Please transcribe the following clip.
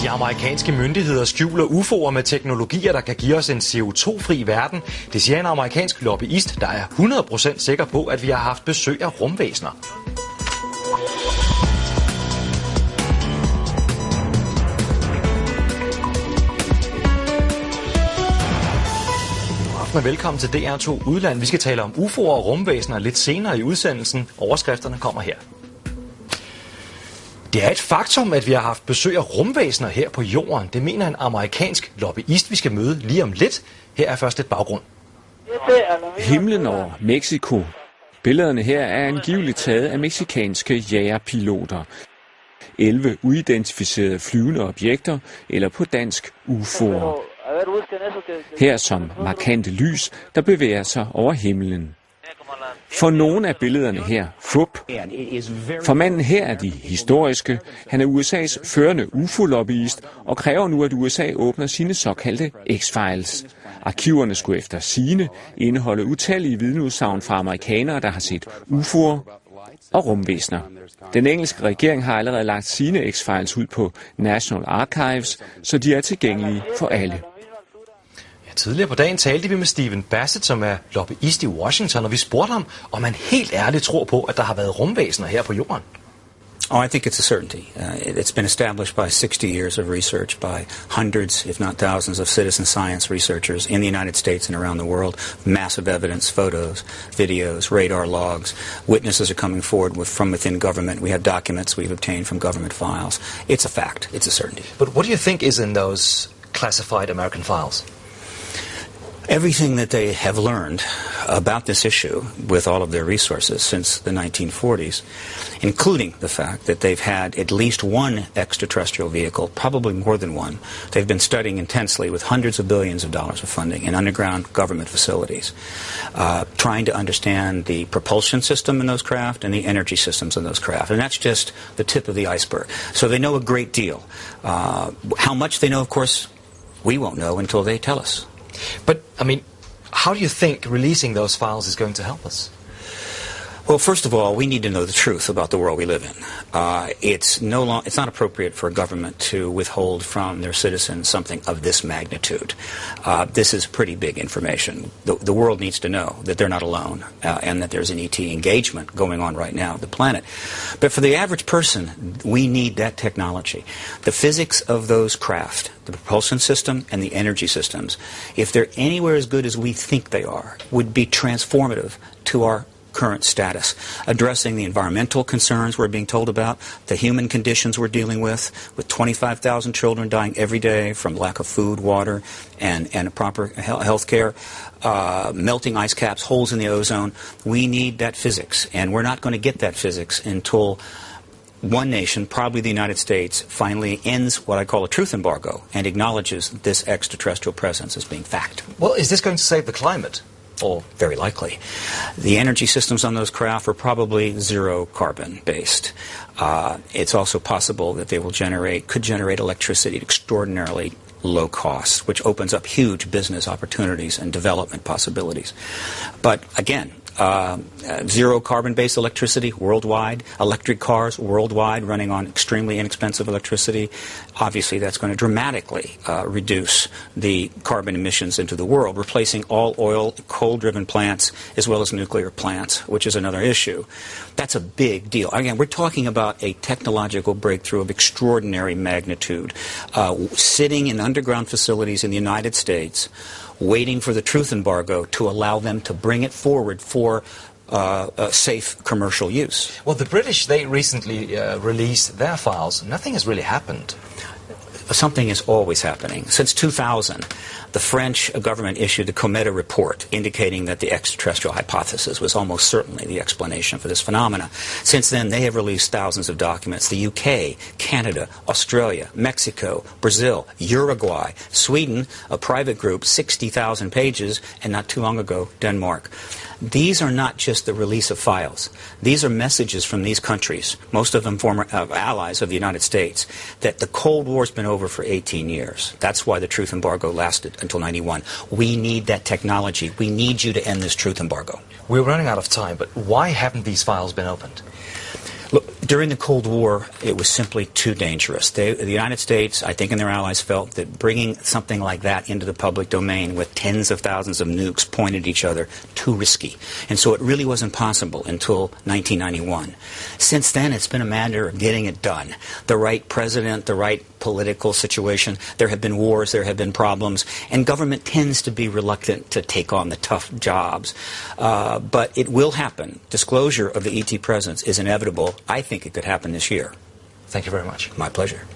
De amerikanske myndigheder skjuler UFO'er med teknologier, der kan give os en CO2-fri verden. Det siger en amerikansk lobbyist, der er 100% sikker på, at vi har haft besøg af rumvæsener. Og velkommen til DR2 Udland. Vi skal tale om UFO'er og rumvæsener lidt senere i udsendelsen. Overskrifterne kommer her. Det er et faktum, at vi har haft besøg af rumvæsener her på jorden. Det mener en amerikansk lobbyist, vi skal møde lige om lidt. Her er først et baggrund. Himlen over Mexico. Billederne her er angiveligt taget af mexikanske jagerpiloter. 11 uidentificerede flyvende objekter, eller på dansk UFO'er. Her som markante lys, der bevæger sig over himlen. For nogle af billederne her, fup. For manden her er de historiske. Han er USA's førende UFO-lobbyist og kræver nu, at USA åbner sine såkaldte X-Files. Arkiverne skulle efter sigende indeholde utallige vidneudsagn fra amerikanere, der har set UFO'er og rumvæsener. Den engelske regering har allerede lagt sine X-Files ud på National Archives, så de er tilgængelige for alle. Tidligere på dagen talte vi med Stephen Basset, som er lobbyist i Washington, og vi spurgte ham, om han helt ærligt tror på, at der har været rumvæsener her på jorden. Oh, I think it's a certainty. It's been established by 60 years of research by hundreds, if not thousands, of citizen science researchers in the United States and around the world. Massive evidence, photos, videos, radar logs. Witnesses are coming forward from within government. We have documents we've obtained from government files. It's a fact. It's a certainty. But what do you think is in those classified American files? Everything that they have learned about this issue with all of their resources since the 1940s, including the fact that they've had at least one extraterrestrial vehicle, probably more than one. They've been studying intensely with hundreds of billions of dollars of funding in underground government facilities, trying to understand the propulsion system in those craft and the energy systems in those craft. And that's just the tip of the iceberg. So they know a great deal. How much they know, of course, we won't know until they tell us. But, I mean, how do you think releasing those files is going to help us? Well, first of all, we need to know the truth about the world we live in. It's not appropriate for a government to withhold from their citizens something of this magnitude. This is pretty big information. The world needs to know that they're not alone and that there's an ET engagement going on right now on the planet. But for the average person, we need that technology. The physics of those craft, the propulsion system and the energy systems, if they're anywhere as good as we think they are, would be transformative to our current status, addressing the environmental concerns we're being told about, the human conditions we're dealing with 25,000 children dying every day from lack of food, water, and proper health care, melting ice caps, holes in the ozone. We need that physics, and we're not going to get that physics until one nation, probably the United States, finally ends what I call a truth embargo and acknowledges this extraterrestrial presence as being fact. Well, is this going to save the climate? Or very likely. The energy systems on those craft are probably zero carbon based. It's also possible that they could generate electricity at extraordinarily low cost, which opens up huge business opportunities and development possibilities. But again, zero carbon-based electricity worldwide, electric cars worldwide running on extremely inexpensive electricity. Obviously, that's going to dramatically reduce the carbon emissions into the world, replacing all oil, coal-driven plants as well as nuclear plants, which is another issue. That's a big deal. Again, we're talking about a technological breakthrough of extraordinary magnitude, sitting in underground facilities in the United States, waiting for the truth embargo to allow them to bring it forward for safe commercial use. Well, the British, they recently released their files. Nothing has really happened. Something is always happening. Since 2000, the French government issued the Cometa report indicating that the extraterrestrial hypothesis was almost certainly the explanation for this phenomena. Since then, they have released thousands of documents. The UK, Canada, Australia, Mexico, Brazil, Uruguay, Sweden, a private group, 60,000 pages, and not too long ago, Denmark. These are not just the release of files. These are messages from these countries, most of them former allies of the United States, that the Cold War's been over for 18 years. That's why the truth embargo lasted until 91. We need that technology. We need you to end this truth embargo. We're running out of time, but why haven't these files been opened? Look, During the Cold War, it was simply too dangerous. The United States, I think, and their allies felt that bringing something like that into the public domain with tens of thousands of nukes pointed at each other, too risky. And so it really wasn't possible until 1991. Since then, it's been a matter of getting it done. The right president, the right political situation, there have been wars, there have been problems, and government tends to be reluctant to take on the tough jobs. But it will happen. Disclosure of the ET presence is inevitable. I think it could happen this year. Thank you very much. My pleasure.